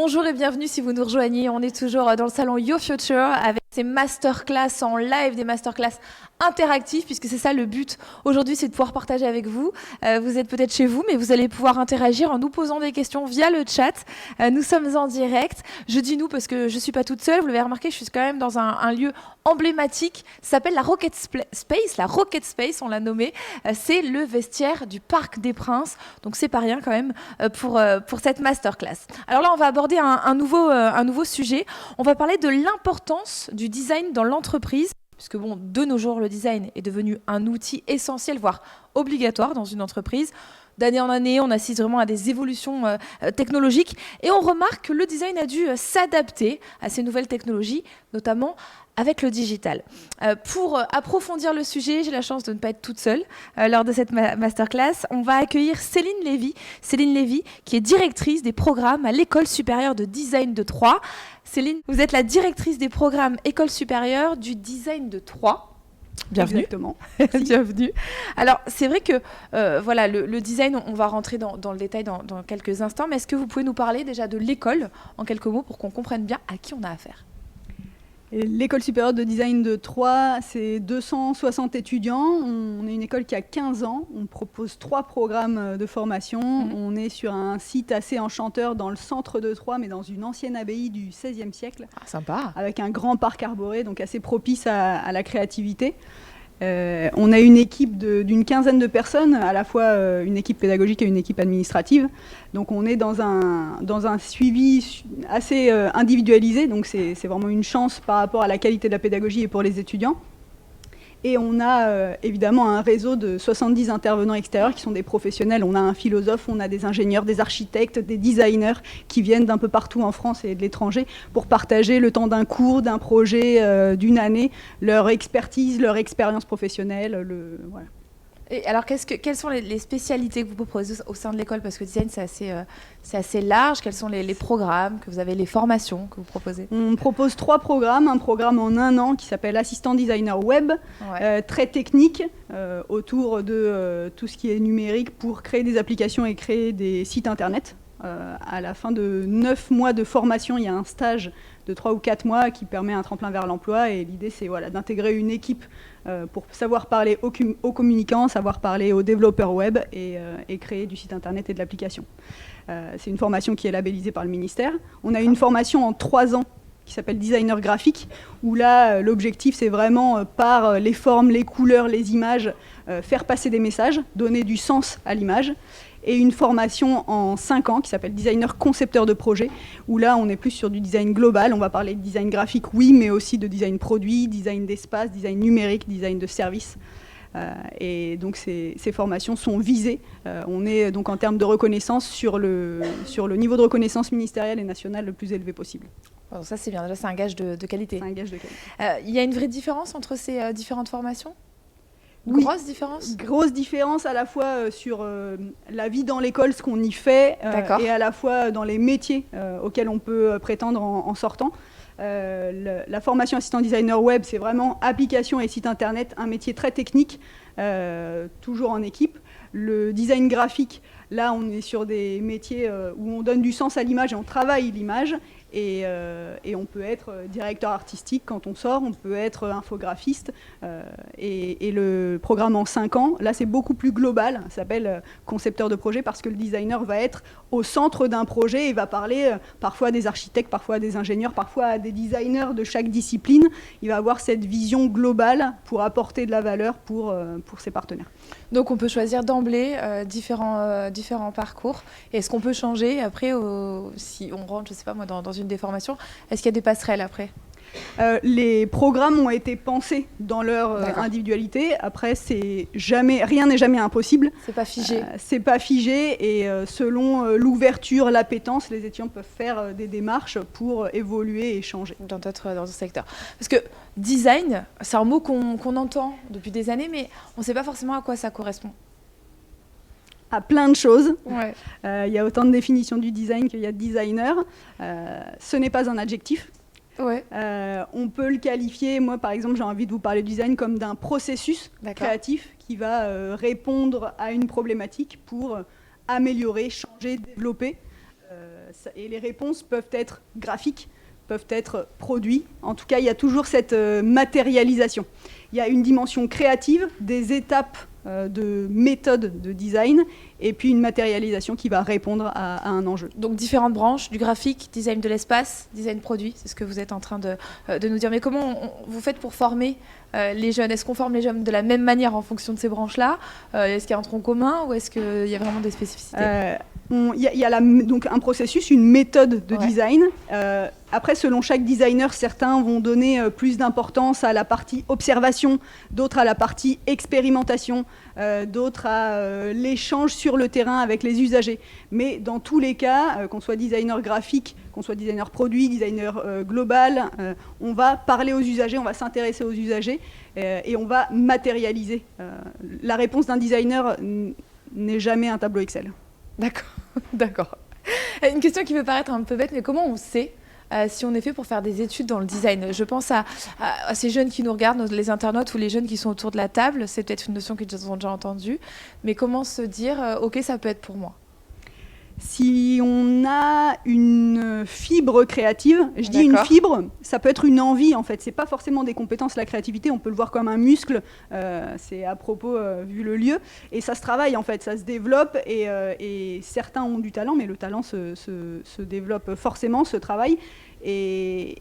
Bonjour et bienvenue si vous nous rejoignez. On est toujours dans le salon Your Future avec ces masterclass en live, des masterclass interactifs, puisque c'est ça le but aujourd'hui, c'est de pouvoir partager avec vous. Vous êtes peut-être chez vous, mais vous allez pouvoir interagir en nous posant des questions via le chat. Nous sommes en direct. Je dis nous parce que je ne suis pas toute seule. Vous l'avez remarqué, je suis quand même dans un lieu emblématique. Ça s'appelle la Rocket Space. La Rocket Space, on l'a nommé. C'est le vestiaire du Parc des Princes. Donc c'est pas rien quand même pour cette masterclass. Alors là, on va aborder un nouveau sujet. On va parler de l'importance du design dans l'entreprise. Puisque bon, de nos jours, le design est devenu un outil essentiel, voire obligatoire dans une entreprise. D'année en année, on assiste vraiment à des évolutions technologiques et on remarque que le design a dû s'adapter à ces nouvelles technologies, notamment avec le digital. Pour approfondir le sujet, j'ai la chance de ne pas être toute seule lors de cette masterclass. On va accueillir Céline Lévy. Céline Lévy, qui est directrice des programmes à l'École supérieure de design de Troyes. Céline, vous êtes la directrice des programmes École supérieure du design de Troyes. Bienvenue. Exactement. Bienvenue. Alors, c'est vrai que voilà, le design, on va rentrer dans le détail dans quelques instants, mais est-ce que vous pouvez nous parler déjà de l'école, en quelques mots, pour qu'on comprenne bien à qui on a affaire ? L'École supérieure de design de Troyes, c'est 260 étudiants. On est une école qui a 15 ans. On propose 3 programmes de formation. On est sur un site assez enchanteur dans le centre de Troyes, mais dans une ancienne abbaye du XVIe siècle. Ah, sympa. Avec un grand parc arboré, donc assez propice à la créativité. On a une équipe d'une quinzaine de personnes, à la fois une équipe pédagogique et une équipe administrative. Donc on est dans un suivi assez individualisé, donc c'est vraiment une chance par rapport à la qualité de la pédagogie et pour les étudiants. Et on a évidemment un réseau de 70 intervenants extérieurs qui sont des professionnels. On a un philosophe, on a des ingénieurs, des architectes, des designers qui viennent d'un peu partout en France et de l'étranger pour partager le temps d'un cours, d'un projet, d'une année, leur expertise, leur expérience professionnelle. Voilà. Et alors, quelles sont les spécialités que vous proposez au sein de l'école ? Parce que le design, c'est assez large. Quels sont les programmes que vous avez, les formations que vous proposez ? On propose 3 programmes. Un programme en 1 an qui s'appelle Assistant Designer Web, très technique, autour de tout ce qui est numérique pour créer des applications et créer des sites internet. À la fin de 9 mois de formation, il y a un stage de 3 ou 4 mois qui permet un tremplin vers l'emploi. Et l'idée, c'est d'intégrer une équipe pour savoir parler aux communicants, savoir parler aux développeurs web et créer du site internet et de l'application. C'est une formation qui est labellisée par le ministère. On a une formation en 3 ans qui s'appelle designer graphique, où là, l'objectif, c'est vraiment, par les formes, les couleurs, les images, faire passer des messages, donner du sens à l'image. Et une formation en 5 ans qui s'appelle designer concepteur de projet, où là, on est plus sur du design global. On va parler de design graphique, oui, mais aussi de design produit, design d'espace, design numérique, design de service. Et donc, ces formations sont visées. On est donc en termes de reconnaissance sur le niveau de reconnaissance ministérielle et nationale le plus élevé possible. Bon, ça, c'est bien. Déjà, c'est un gage de qualité. C'est un gage de qualité. Il y a une vraie différence entre ces différentes formations ? Oui, grosse différence ? Grosse différence à la fois sur la vie dans l'école, ce qu'on y fait, et à la fois dans les métiers auxquels on peut prétendre en sortant. La formation assistant designer web, c'est vraiment application et site internet, un métier très technique, toujours en équipe. Le design graphique, là on est sur des métiers où on donne du sens à l'image et on travaille l'image. Et on peut être directeur artistique quand on sort, on peut être infographiste. Et le programme en 5 ans, là c'est beaucoup plus global, ça s'appelle concepteur de projet parce que le designer va être au centre d'un projet et va parler parfois à des architectes, parfois à des ingénieurs, parfois à des designers de chaque discipline. Il va avoir cette vision globale pour apporter de la valeur pour ses partenaires. Donc on peut choisir d'emblée différents parcours. Et est-ce qu'on peut changer après, si on rentre, je ne sais pas moi, dans une des formations, est-ce qu'il y a des passerelles après ? Les programmes ont été pensés dans leur individualité. Après, rien n'est jamais impossible. C'est pas figé. C'est pas figé et selon l'ouverture, l'appétence, les étudiants peuvent faire des démarches pour évoluer et changer. Dans ce secteur. Parce que design, c'est un mot qu'on entend depuis des années, mais on ne sait pas forcément à quoi ça correspond. À plein de choses. Ouais. Y a autant de définitions du design qu'il y a de designers. Ce n'est pas un adjectif. Ouais. On peut le qualifier, moi par exemple j'ai envie de vous parler du design comme d'un processus créatif qui va répondre à une problématique pour améliorer, changer, développer. Et les réponses peuvent être graphiques, peuvent être produits. En tout cas, il y a toujours cette matérialisation. Il y a une dimension créative, des étapes de méthode de design, et puis une matérialisation qui va répondre à un enjeu. Donc différentes branches, du graphique, design de l'espace, design produit, c'est ce que vous êtes en train de nous dire. Mais comment vous faites pour former les jeunes? Est-ce qu'on forme les jeunes de la même manière en fonction de ces branches-là? Est-ce qu'il y a un tronc commun ou est-ce qu'il y a vraiment des spécificités? Il y a donc un processus, une méthode de design. Après, selon chaque designer, certains vont donner plus d'importance à la partie observation, d'autres à la partie expérimentation, d'autres à l'échange sur le terrain avec les usagers. Mais dans tous les cas, qu'on soit designer graphique, qu'on soit designer produit, designer global, on va parler aux usagers, on va s'intéresser aux usagers et on va matérialiser. La réponse d'un designer n'est jamais un tableau Excel. D'accord. Une question qui peut paraître un peu bête, mais comment on sait si on est fait pour faire des études dans le design? Je pense à ces jeunes qui nous regardent, les internautes ou les jeunes qui sont autour de la table. C'est peut-être une notion qu'ils ont déjà entendue. Mais comment se dire, OK, ça peut être pour moi? Si on a une fibre créative, je dis une fibre, ça peut être une envie en fait. C'est pas forcément des compétences, la créativité, on peut le voir comme un muscle, c'est à propos vu le lieu, et ça se travaille en fait, ça se développe et certains ont du talent, mais le talent se développe forcément, se travaille. Et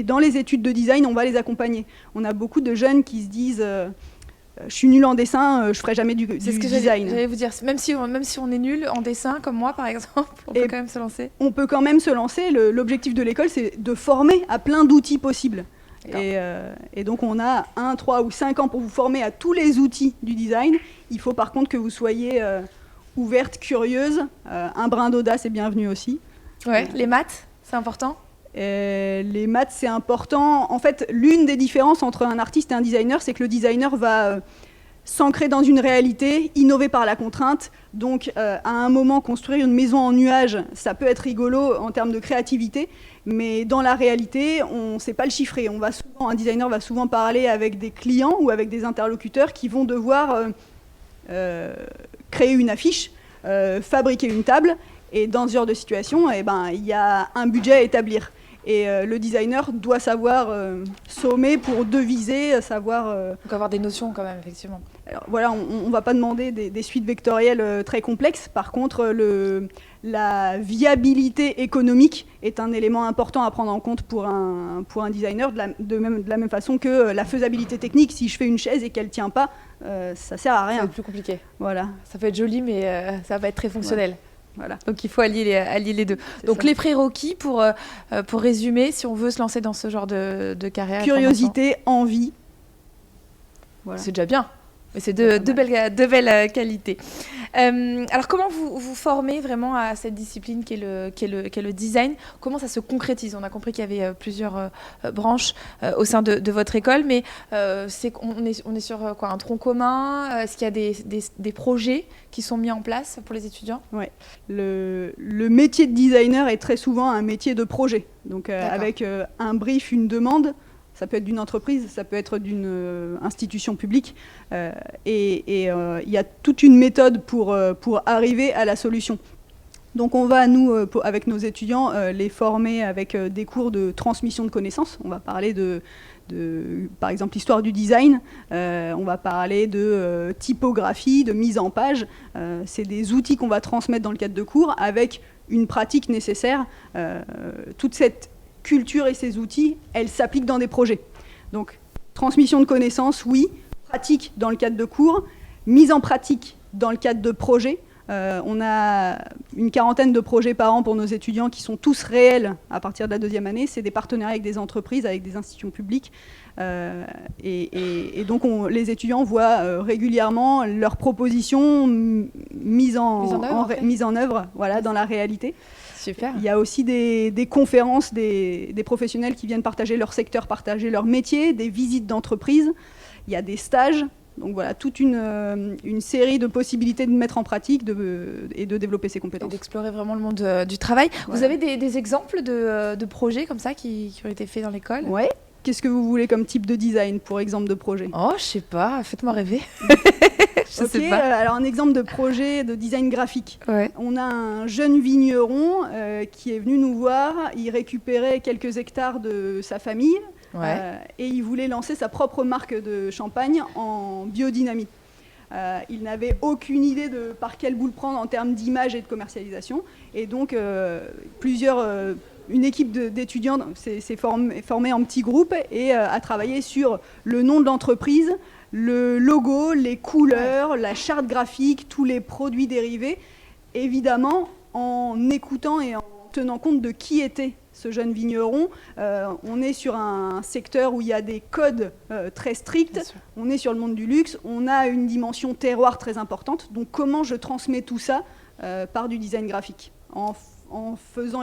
dans les études de design, on va les accompagner. On a beaucoup de jeunes qui se disent je suis nul en dessin, je ferai jamais du design. C'est ce que j'allais vous dire. Même si on est nul en dessin, comme moi par exemple, on peut quand même se lancer. On peut quand même se lancer. L'objectif de l'école, c'est de former à plein d'outils possibles. Et donc on a 1, 3 ou 5 ans pour vous former à tous les outils du design. Il faut par contre que vous soyez ouverte, curieuse. Un brin d'audace est bienvenu aussi. Ouais, les maths, c'est important. Les maths, c'est important. En fait, l'une des différences entre un artiste et un designer, c'est que le designer va s'ancrer dans une réalité, innover par la contrainte. Donc, à un moment, construire une maison en nuage, ça peut être rigolo en termes de créativité, mais dans la réalité, on ne sait pas le chiffrer. Un designer va souvent parler avec des clients ou avec des interlocuteurs qui vont devoir créer une affiche, fabriquer une table. Et dans ce genre de situation, il y a un budget à établir. Et le designer doit savoir sommer pour deviser, savoir... Donc avoir des notions quand même, effectivement. Alors, voilà, on ne va pas demander des suites vectorielles très complexes. Par contre, la viabilité économique est un élément important à prendre en compte pour un designer, de la même façon que la faisabilité technique. Si je fais une chaise et qu'elle ne tient pas, ça ne sert à rien. Ça va être plus compliqué. Voilà. Ça peut être joli, mais ça va être très fonctionnel. Ouais. Voilà. Donc il faut allier les deux. Donc ça. Les prérequis pour résumer, si on veut se lancer dans ce genre de carrière. Curiosité, envie. Voilà. C'est déjà bien. Mais c'est deux belles qualités. Alors comment vous formez vraiment à cette discipline qu'est le design? Comment ça se concrétise? On a compris qu'il y avait plusieurs branches au sein de votre école, mais on est sur quoi, un tronc commun? Est-ce qu'il y a des projets qui sont mis en place pour les étudiants? Ouais. Le métier de designer est très souvent un métier de projet. Donc avec un brief, une demande. Ça peut être d'une entreprise, ça peut être d'une institution publique. Et il y a toute une méthode pour arriver à la solution. Donc on va, nous, avec nos étudiants, les former avec des cours de transmission de connaissances. On va parler par exemple, l'histoire du design. On va parler de typographie, de mise en page. C'est des outils qu'on va transmettre dans le cadre de cours avec une pratique nécessaire. Toute cette culture et ces outils, elles s'appliquent dans des projets. Donc, transmission de connaissances, oui. Pratique dans le cadre de cours. Mise en pratique dans le cadre de projets. On a une 40aine de projets par an pour nos étudiants qui sont tous réels à partir de la 2e année. C'est des partenariats avec des entreprises, avec des institutions publiques. Et donc, les étudiants voient régulièrement leurs propositions mises en œuvre voilà, dans la réalité. Super. Il y a aussi des conférences des professionnels qui viennent partager leur secteur, partager leur métier, des visites d'entreprise. Il y a des stages. Donc voilà, toute une série de possibilités de mettre en pratique et de développer ses compétences. Et d'explorer vraiment le monde du travail. Voilà. Vous avez des exemples de projets comme ça qui ont été faits dans l'école? Ouais. Qu'est-ce que vous voulez comme type de design pour exemple de projet? Oh, je sais pas, faites-moi rêver. Je sais pas. Alors un exemple de projet de design graphique. Ouais. On a un jeune vigneron qui est venu nous voir. Il récupérait quelques hectares de sa famille et il voulait lancer sa propre marque de champagne en biodynamie. Il n'avait aucune idée de par quel bout le prendre en termes d'image et de commercialisation. Et donc, une équipe d'étudiants s'est formée en petits groupes et a travaillé sur le nom de l'entreprise, le logo, les couleurs, la charte graphique, tous les produits dérivés, évidemment en écoutant et en tenant compte de qui était ce jeune vigneron. On est sur un secteur où il y a des codes très stricts, on est sur le monde du luxe, on a une dimension terroir très importante, donc comment je transmets tout ça par du design graphique, en faisant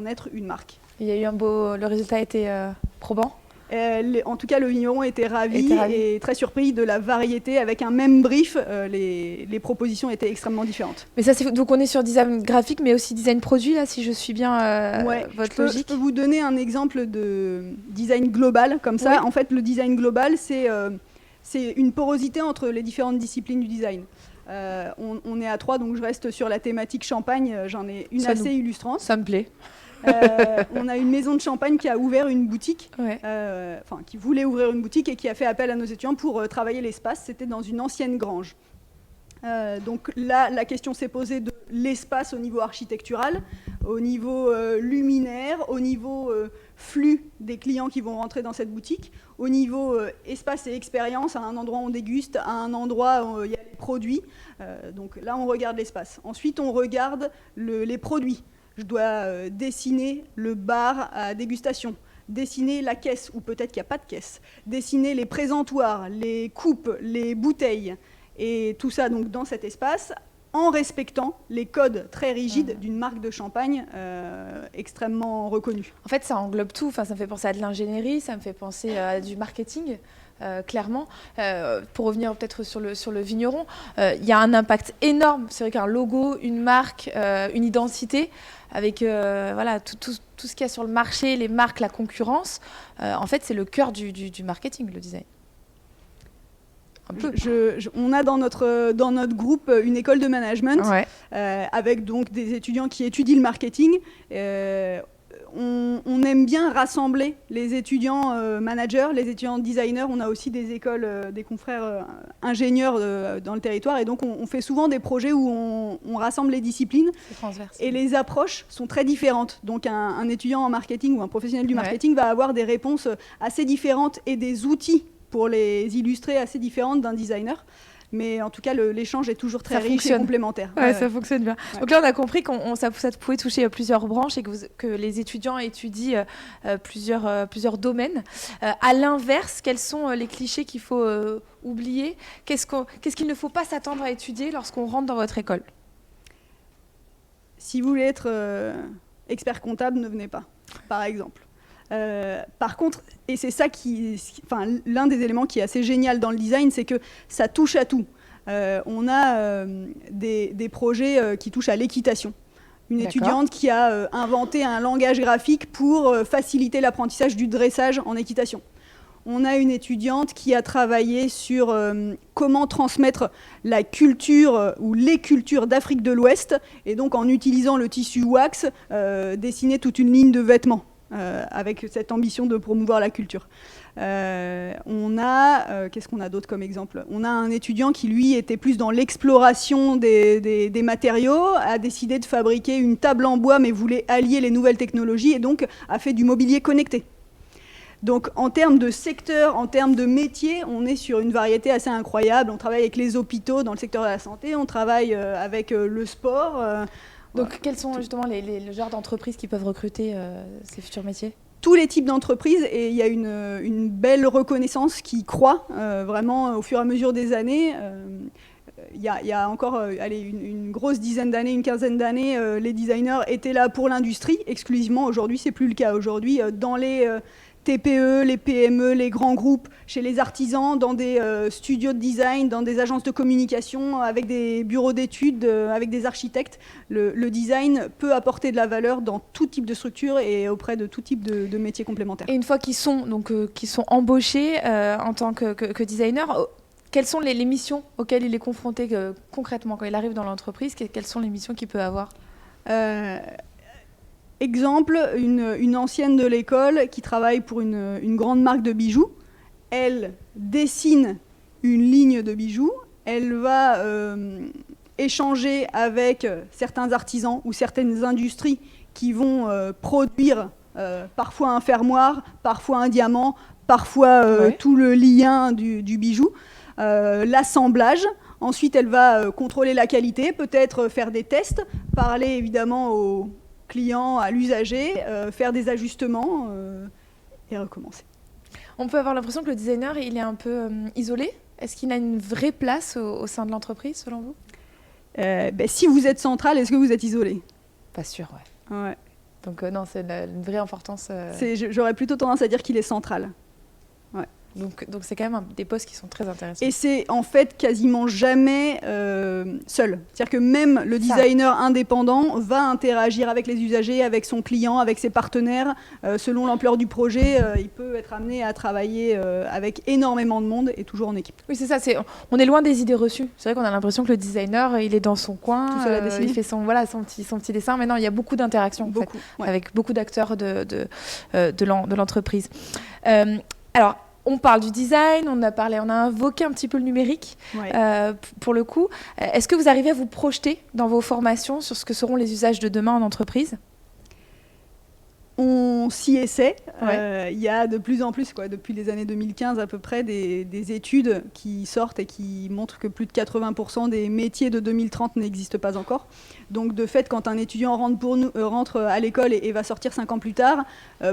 naître une marque. Il y a eu le résultat a été probant. En tout cas, le vigneron était ravi et très surpris de la variété. Avec un même brief, les propositions étaient extrêmement différentes. Mais ça, donc on est sur design graphique, mais aussi design produit, là, si je suis bien votre logique. Je peux vous donner un exemple de design global, comme ça. Oui. En fait, le design global, c'est une porosité entre les différentes disciplines du design. On est à 3, donc je reste sur la thématique champagne. J'en ai une illustrante. Ça me plaît. On a une maison de champagne qui a ouvert une boutique, qui voulait ouvrir une boutique et qui a fait appel à nos étudiants pour travailler l'espace. C'était dans une ancienne grange. Donc là, la question s'est posée de l'espace au niveau architectural, au niveau luminaire, au niveau flux des clients qui vont rentrer dans cette boutique, au niveau espace et expérience, à un endroit où on déguste, à un endroit où il y a les produits. Donc là, on regarde l'espace. Ensuite, on regarde les produits. Je dois dessiner le bar à dégustation, dessiner la caisse, ou peut-être qu'il n'y a pas de caisse, dessiner les présentoirs, les coupes, les bouteilles, et tout ça donc dans cet espace, en respectant les codes très rigides d'une marque de champagne extrêmement reconnue. En fait, ça englobe tout. Enfin, ça me fait penser à de l'ingénierie, ça me fait penser à du marketing. Clairement, pour revenir peut-être sur le vigneron, il y a un impact énorme. C'est vrai qu'un logo, une marque, une identité, avec tout ce qu'il y a sur le marché, les marques, la concurrence, en fait, c'est le cœur du marketing, le design. Un peu. On a dans notre groupe une école de management avec donc des étudiants qui étudient le marketing. On aime bien rassembler les étudiants managers, les étudiants designers. On a aussi des écoles, des confrères ingénieurs dans le territoire. Et donc, on fait souvent des projets où on rassemble les disciplines. C'est transverse. Et les approches sont très différentes. Donc, un étudiant en marketing ou un professionnel du marketing va avoir des réponses assez différentes et des outils pour les illustrer assez différentes d'un designer. Mais en tout cas, l'échange est toujours très riche et complémentaire. Ça fonctionne bien. Ouais. Donc là, on a compris que ça pouvait toucher plusieurs branches et que les étudiants étudient plusieurs domaines. À l'inverse, quels sont les clichés qu'il faut oublier ? Qu'est-ce qu'il ne faut pas s'attendre à étudier lorsqu'on rentre dans votre école ? Si vous voulez être expert comptable, ne venez pas, par exemple. Par contre, et c'est ça l'un des éléments qui est assez génial dans le design, c'est que ça touche à tout. On a des projets qui touchent à l'équitation. Une étudiante qui a inventé un langage graphique pour faciliter l'apprentissage du dressage en équitation. On a une étudiante qui a travaillé sur comment transmettre la culture ou les cultures d'Afrique de l'Ouest, et donc en utilisant le tissu wax, dessiner toute une ligne de vêtements. Avec cette ambition de promouvoir la culture. Qu'est-ce qu'on a d'autre comme exemple ? On a un étudiant qui, lui, était plus dans l'exploration des matériaux, a décidé de fabriquer une table en bois, mais voulait allier les nouvelles technologies, et donc a fait du mobilier connecté. Donc, en termes de secteur, en termes de métier, on est sur une variété assez incroyable. On travaille avec les hôpitaux dans le secteur de la santé, on travaille avec le sport. Donc, quels sont justement les genres d'entreprises qui peuvent recruter ces futurs métiers ? Tous les types d'entreprises, et il y a une belle reconnaissance qui croît vraiment au fur et à mesure des années. Il y a encore une grosse dizaine d'années, une quinzaine d'années, les designers étaient là pour l'industrie exclusivement. Aujourd'hui, c'est plus le cas. Aujourd'hui, dans les TPE, les PME, les grands groupes, chez les artisans, dans des studios de design, dans des agences de communication, avec des bureaux d'études, avec des architectes. Le design peut apporter de la valeur dans tout type de structure et auprès de tout type de métiers complémentaires. Et une fois qu'ils sont embauchés en tant que designers, quelles sont les missions auxquelles il est confronté concrètement quand il arrive dans l'entreprise? Quelles sont les missions qu'il peut avoir? Exemple, une ancienne de l'école qui travaille pour une grande marque de bijoux. Elle dessine une ligne de bijoux. Elle va échanger avec certains artisans ou certaines industries qui vont produire parfois un fermoir, parfois un diamant, parfois tout le lien du bijou, l'assemblage. Ensuite, elle va contrôler la qualité, peut-être faire des tests, parler évidemment aux clients, à l'usager, faire des ajustements et recommencer. On peut avoir l'impression que le designer, il est un peu isolé. Est-ce qu'il a une vraie place au sein de l'entreprise, selon vous? Si vous êtes central, est-ce que vous êtes isolé? Pas sûr, ouais. Donc non, c'est une vraie importance. J'aurais plutôt tendance à dire qu'il est central. Ouais. Donc c'est quand même des postes qui sont très intéressants. Et c'est en fait quasiment jamais seul. C'est-à-dire que même le designer indépendant va interagir avec les usagers, avec son client, avec ses partenaires. Selon l'ampleur du projet, il peut être amené à travailler avec énormément de monde et toujours en équipe. Oui, c'est ça. On est loin des idées reçues. C'est vrai qu'on a l'impression que le designer, il est dans son coin, tout seul à dessiner. Il fait son petit dessin. Mais non, il y a beaucoup d'interactions avec beaucoup d'acteurs de l'entreprise. Alors, on parle du design, on a invoqué un petit peu le numérique pour le coup. Est-ce que vous arrivez à vous projeter dans vos formations sur ce que seront les usages de demain en entreprise? On s'y essaie. Il y a de plus en plus, depuis les années 2015 à peu près, des études qui sortent et qui montrent que plus de 80% des métiers de 2030 n'existent pas encore. Donc de fait, quand un étudiant rentre à l'école et va sortir 5 ans plus tard,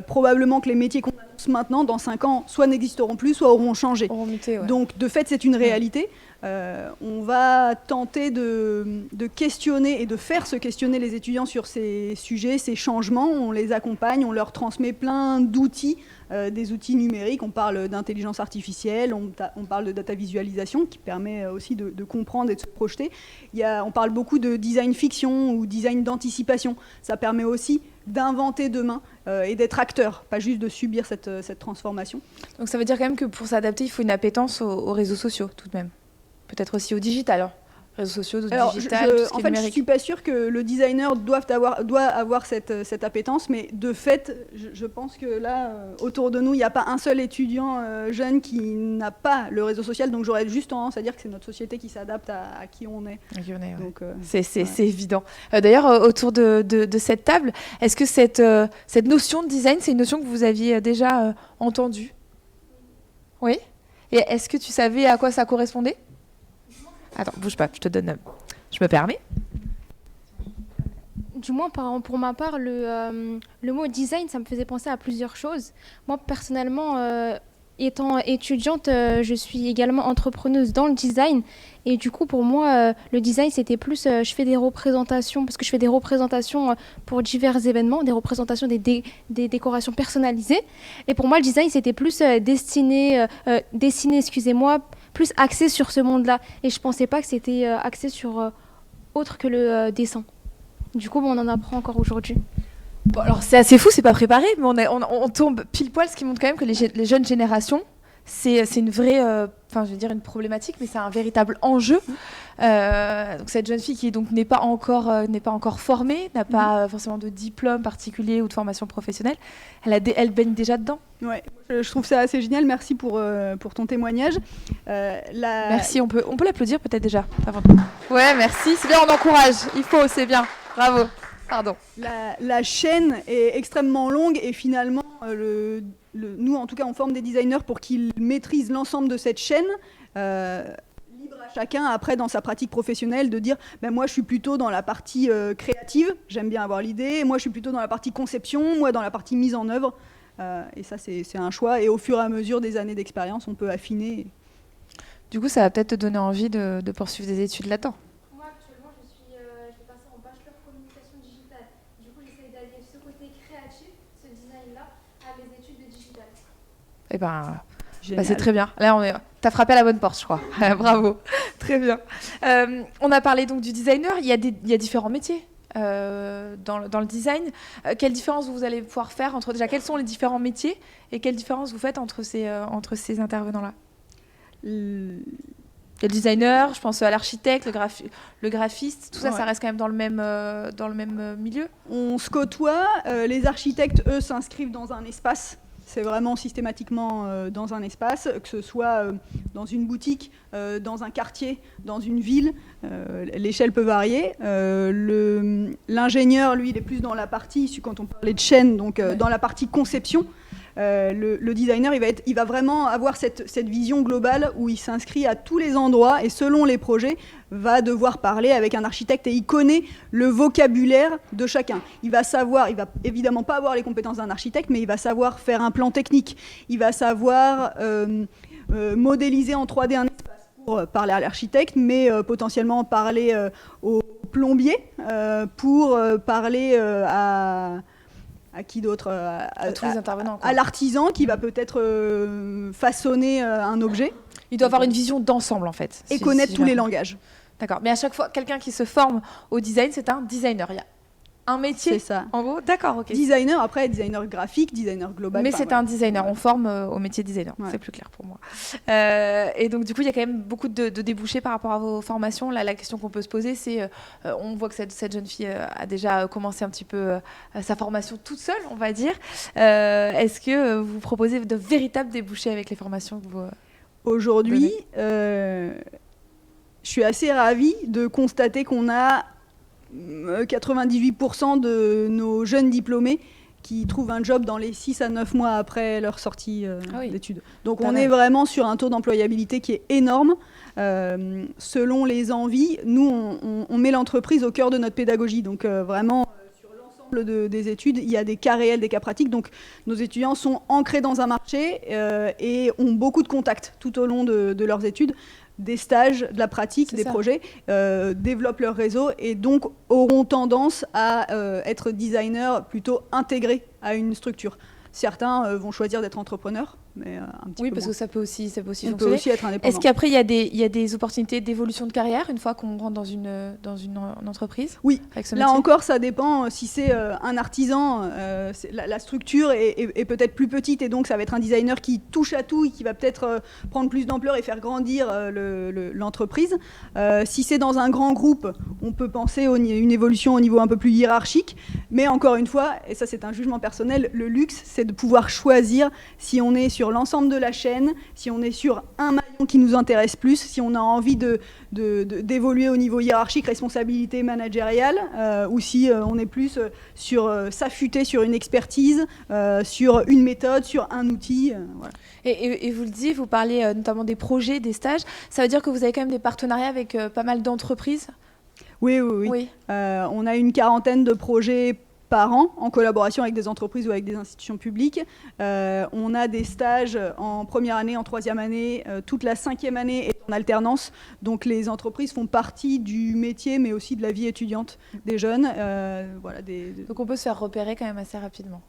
probablement que les métiers qu'on annonce maintenant, dans 5 ans, soit n'existeront plus, soit auront changé. Auront muté, Donc de fait, c'est une réalité. On va tenter de questionner et de faire se questionner les étudiants sur ces sujets, ces changements. On les accompagne, on leur transmet plein d'outils, des outils numériques. On parle d'intelligence artificielle, on parle de data visualisation qui permet aussi de comprendre et de se projeter. On parle beaucoup de design fiction ou design d'anticipation. Ça permet aussi d'inventer demain et d'être acteur, pas juste de subir cette transformation. Donc ça veut dire quand même que pour s'adapter, il faut une appétence aux réseaux sociaux tout de même. Peut-être aussi au digital, réseaux sociaux, digital, tout ce qui est numérique. En fait, je ne suis pas sûre que le designer doit avoir cette appétence, mais de fait, je pense que là, autour de nous, il n'y a pas un seul étudiant jeune qui n'a pas le réseau social, donc j'aurais juste tendance à dire que c'est notre société qui s'adapte à qui on est. Donc, c'est évident. D'ailleurs, autour de cette table, est-ce que cette notion de design, c'est une notion que vous aviez déjà entendue? Oui. Et est-ce que tu savais à quoi ça correspondait? Attends, bouge pas, je me permets. Du moins, pour ma part, le mot design, ça me faisait penser à plusieurs choses. Moi, personnellement, étant étudiante, je suis également entrepreneuse dans le design. Et du coup, pour moi, le design, c'était plus, je fais des représentations, parce que je fais des représentations pour divers événements, des représentations des décorations personnalisées. Et pour moi, le design, c'était plus dessiné, plus axé sur ce monde-là. Et je pensais pas que c'était axé sur autre que le dessin. Du coup, on en apprend encore aujourd'hui. Bon, alors c'est assez fou, c'est pas préparé, mais on tombe pile poil, ce qui montre quand même que les jeunes générations, c'est une vraie, une problématique, mais c'est un véritable enjeu. Donc cette jeune fille qui n'est pas encore formée, n'a pas forcément de diplôme particulier ou de formation professionnelle, elle baigne déjà dedans. Ouais, je trouve ça assez génial. Merci pour ton témoignage. Merci, on peut l'applaudir peut-être déjà. Ouais, merci. C'est bien, on encourage. Il faut, c'est bien. Bravo. Pardon. La chaîne est extrêmement longue et finalement, nous, en tout cas, on forme des designers pour qu'ils maîtrisent l'ensemble de cette chaîne. Libre à chacun, après, dans sa pratique professionnelle, de dire moi, je suis plutôt dans la partie créative, j'aime bien avoir l'idée. Moi, je suis plutôt dans la partie conception, moi, dans la partie mise en œuvre. Et ça, c'est un choix. Et au fur et à mesure des années d'expérience, on peut affiner. Du coup, ça va peut-être te donner envie de poursuivre des études là-dedans. Moi, actuellement, je vais passer en bachelor communication digitale. Du coup, j'essaie d'allier ce côté créatif, ce design-là, à mes études de digital. Eh ben, c'est très bien. Là, t'as frappé à la bonne porte, je crois. Bravo. Très bien. On a parlé donc du designer. Il y a différents métiers. Dans le design, quelle différence vous allez pouvoir faire déjà quels sont les différents métiers et quelle différence vous faites entre ces intervenants-là? Il y a le designer, je pense à l'architecte, le graphiste, tout ça, ça reste quand même dans le même milieu. On se côtoie, les architectes, eux, s'inscrivent dans un espace. C'est vraiment systématiquement dans un espace, que ce soit dans une boutique, dans un quartier, dans une ville. L'échelle peut varier. L'ingénieur, lui, il est plus dans la partie, quand on parlait de chaîne, donc dans la partie conception. Le designer, il va vraiment avoir cette vision globale où il s'inscrit à tous les endroits et selon les projets, va devoir parler avec un architecte et il connaît le vocabulaire de chacun. Il va évidemment pas avoir les compétences d'un architecte, mais il va savoir faire un plan technique. Il va savoir modéliser en 3D un espace pour parler à l'architecte, mais potentiellement parler au plombier, pour parler à qui d'autre, à tous les intervenants, à l'artisan qui va peut-être façonner un objet. Il doit avoir une vision d'ensemble en fait. Et connaître tous les langages. D'accord. Mais à chaque fois, quelqu'un qui se forme au design, c'est un designer. Il y a un métier. C'est ça. En gros, d'accord, ok. Designer, après, designer graphique, designer global. Mais c'est un designer. On forme au métier designer. Ouais. C'est plus clair pour moi. Et donc, du coup, il y a quand même beaucoup de débouchés par rapport à vos formations. Là, la question qu'on peut se poser, c'est on voit que cette jeune fille a déjà commencé un petit peu sa formation toute seule, on va dire. Est-ce que vous proposez de véritables débouchés avec les formations que vous Aujourd'hui, je suis assez ravie de constater qu'on a 98% de nos jeunes diplômés qui trouvent un job dans les 6 à 9 mois après leur sortie d'études. Donc on est vraiment sur un taux d'employabilité qui est énorme. Selon les envies, nous, on met l'entreprise au cœur de notre pédagogie. Donc vraiment, sur l'ensemble des études, il y a des cas réels, des cas pratiques. Donc nos étudiants sont ancrés dans un marché et ont beaucoup de contacts tout au long de leurs études. Des stages, de la pratique, des projets, développent leur réseau et donc auront tendance à être designers plutôt intégrés à une structure. Certains vont choisir d'être entrepreneurs, mais un petit peu parce moins. que ça peut aussi fonctionner. On peut aussi être indépendant. Est-ce qu'après, il y a des opportunités d'évolution de carrière une fois qu'on rentre dans une entreprise? Oui, avec ce là métier encore, ça dépend. Si c'est un artisan, la structure est peut-être plus petite et donc ça va être un designer qui touche à tout et qui va peut-être prendre plus d'ampleur et faire grandir l'entreprise. Si c'est dans un grand groupe, on peut penser à une évolution au niveau un peu plus hiérarchique. Mais encore une fois, et ça c'est un jugement personnel, le luxe, c'est de pouvoir choisir si on est sur l'ensemble de la chaîne, si on est sur un maillon qui nous intéresse plus, si on a envie d'évoluer au niveau hiérarchique, responsabilité managériale, ou si on est plus sur s'affûter sur une expertise, sur une méthode, sur un outil. Voilà. Et vous le dites, vous parlez notamment des projets, des stages. Ça veut dire que vous avez quand même des partenariats avec pas mal d'entreprises? Oui. On a une quarantaine de projets par an, en collaboration avec des entreprises ou avec des institutions publiques. On a des stages en première année, en troisième année, toute la 5e année est en alternance. Donc les entreprises font partie du métier, mais aussi de la vie étudiante des jeunes. Donc on peut se faire repérer quand même assez rapidement.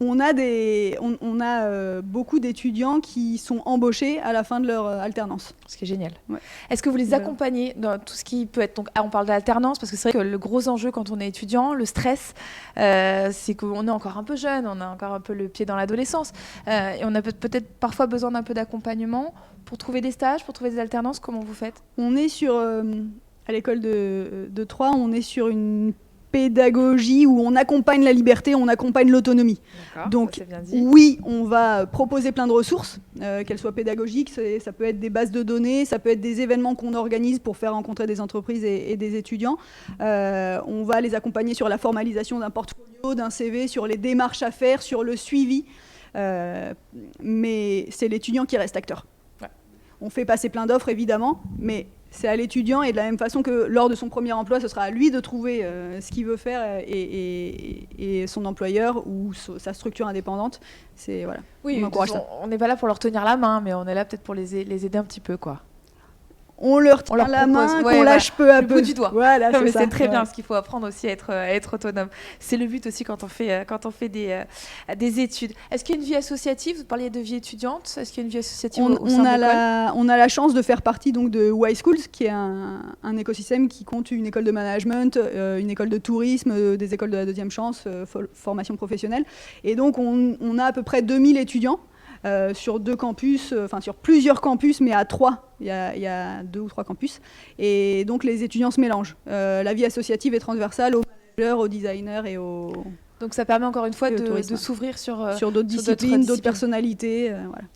On a beaucoup d'étudiants qui sont embauchés à la fin de leur alternance. Ce qui est génial. Ouais. Est-ce que vous les accompagnez dans tout ce qui peut être... Donc, on parle d'alternance, parce que c'est vrai que le gros enjeu quand on est étudiant, le stress, c'est qu'on est encore un peu jeune, on a encore un peu le pied dans l'adolescence. Et on a peut-être parfois besoin d'un peu d'accompagnement pour trouver des stages, pour trouver des alternances. Comment vous faites? On est sur... à l'école de Troyes, on est sur une pédagogie où on accompagne la liberté, on accompagne l'autonomie. Donc oui, on va proposer plein de ressources, qu'elles soient pédagogiques, ça peut être des bases de données, ça peut être des événements qu'on organise pour faire rencontrer des entreprises et des étudiants. On va les accompagner sur la formalisation d'un portfolio, d'un CV, sur les démarches à faire, sur le suivi. Mais c'est l'étudiant qui reste acteur. Ouais. On fait passer plein d'offres évidemment, mais c'est à l'étudiant, et de la même façon que lors de son premier emploi, ce sera à lui de trouver ce qu'il veut faire et son employeur ou sa structure indépendante. Voilà. Oui, on n'est pas là pour leur tenir la main, mais on est là peut-être pour les aider un petit peu, quoi. On leur tient la main, qu'on lâche peu à peu. Le bout du doigt. Voilà, c'est très bien, parce qu'il faut apprendre aussi à être autonome. C'est le but aussi quand on fait des études. Est-ce qu'il y a une vie associative? Vous parliez de vie étudiante. Est-ce qu'il y a une vie associative au sein de l'école? On a la chance de faire partie donc, de Y Schools, qui est un écosystème qui compte une école de management, une école de tourisme, des écoles de la deuxième chance, formation professionnelle. Et donc, on a à peu près 2000 étudiants. sur 2 campus, enfin sur plusieurs campus, mais à 3. Il y a 2 ou 3 campus. Et donc les étudiants se mélangent. La vie associative est transversale aux managers, aux designers et aux... Donc ça permet encore une fois de s'ouvrir sur d'autres disciplines, d'autres personnalités. Voilà.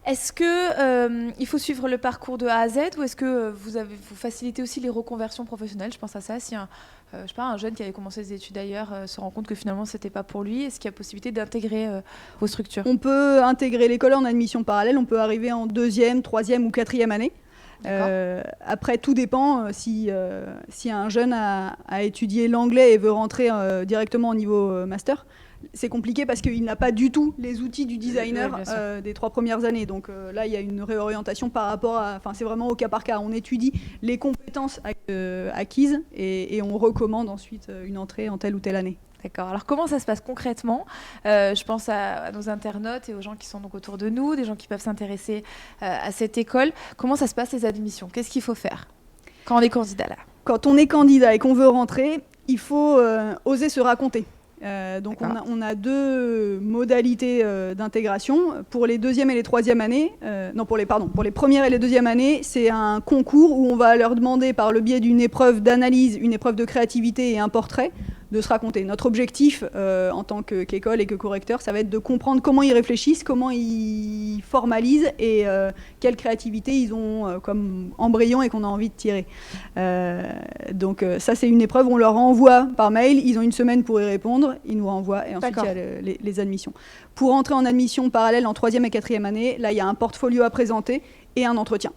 Est-ce que il faut suivre le parcours de A à Z ou est-ce que vous facilitez aussi les reconversions professionnelles? Je pense à ça, si un jeune qui avait commencé des études ailleurs se rend compte que finalement c'était pas pour lui, est-ce qu'il y a possibilité d'intégrer vos structures? On peut intégrer l'école en admission parallèle, on peut arriver en 2e, 3e ou 4e année. Après, tout dépend si un jeune a étudié l'anglais et veut rentrer directement au niveau master. C'est compliqué parce qu'il n'a pas du tout les outils du designer des 3 premières années. Donc là, il y a une réorientation par rapport à... Enfin, c'est vraiment au cas par cas. On étudie les compétences acquises et on recommande ensuite une entrée en telle ou telle année. D'accord. Alors, comment ça se passe concrètement? Je pense à nos internautes et aux gens qui sont donc autour de nous, des gens qui peuvent s'intéresser à cette école. Comment ça se passe, les admissions? Qu'est-ce qu'il faut faire quand on est candidat là? Quand on est candidat et qu'on veut rentrer, il faut oser se raconter. Donc on a 2 modalités d'intégration. Pour les 2e et les 3e années, pour les premières et les 2e années, c'est un concours où on va leur demander par le biais d'une épreuve d'analyse, une épreuve de créativité et un portrait, de se raconter. Notre objectif en tant qu'école et que correcteur, ça va être de comprendre comment ils réfléchissent, comment ils formalisent et quelle créativité ils ont comme embryon et qu'on a envie de tirer. Donc ça, c'est une épreuve, on leur envoie par mail, ils ont une semaine pour y répondre, ils nous renvoient et ensuite il y a les admissions. Pour entrer en admission parallèle en 3e et 4e année, là il y a un portfolio à présenter et un entretien.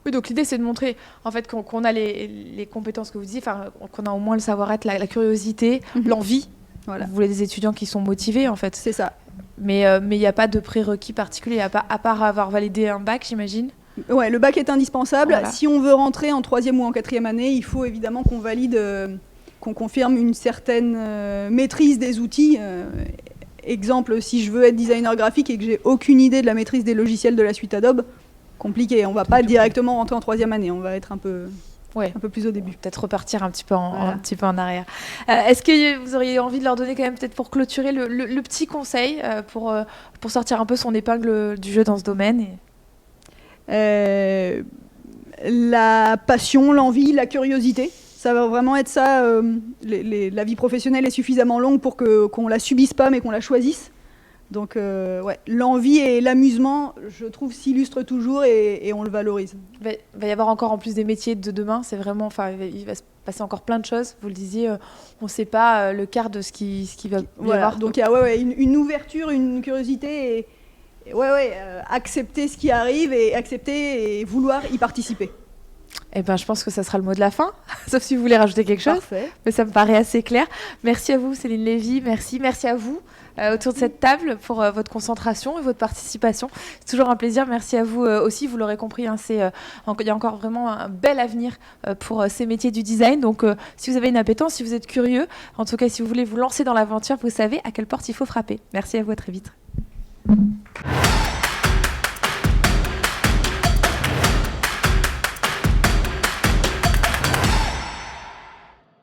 Oui, donc l'idée c'est de montrer en fait qu'on a les compétences que vous disiez, qu'on a au moins le savoir-être, la curiosité, l'envie. Voilà. Vous voulez des étudiants qui sont motivés en fait. C'est ça. Mais il n'y a pas de prérequis particulier, à part avoir validé un bac, j'imagine. Ouais, le bac est indispensable. Voilà. Si on veut rentrer en 3e ou en 4e année, il faut évidemment qu'on valide, qu'on confirme une certaine maîtrise des outils. Exemple, si je veux être designer graphique et que j'ai aucune idée de la maîtrise des logiciels de la suite Adobe, compliqué. On ne va pas directement rentrer en 3e année. On va être un peu plus au début. Peut-être repartir un petit peu en arrière. Est-ce que vous auriez envie de leur donner quand même, peut-être pour clôturer, le petit conseil pour sortir un peu son épingle du jeu dans ce domaine La passion, l'envie, la curiosité. Ça va vraiment être ça. La vie professionnelle est suffisamment longue pour qu'on la subisse pas, mais qu'on la choisisse. Donc l'envie et l'amusement, je trouve, s'illustrent toujours et on le valorise. Il va y avoir encore en plus des métiers de demain, c'est vraiment, il va se passer encore plein de choses. Vous le disiez, on ne sait pas le quart de ce qui va y avoir. Donc il y a une ouverture, une curiosité et accepter ce qui arrive et accepter et vouloir y participer. Eh ben, je pense que ça sera le mot de la fin, sauf si vous voulez rajouter quelque chose. Parfait. Mais ça me paraît assez clair. Merci à vous, Céline Lévy. Merci à vous autour de cette table pour votre concentration et votre participation. C'est toujours un plaisir. Merci à vous aussi. Vous l'aurez compris, il y a encore vraiment un bel avenir pour ces métiers du design. Donc, si vous avez une appétence, si vous êtes curieux, en tout cas, si vous voulez vous lancer dans l'aventure, vous savez à quelle porte il faut frapper. Merci à vous, à très vite.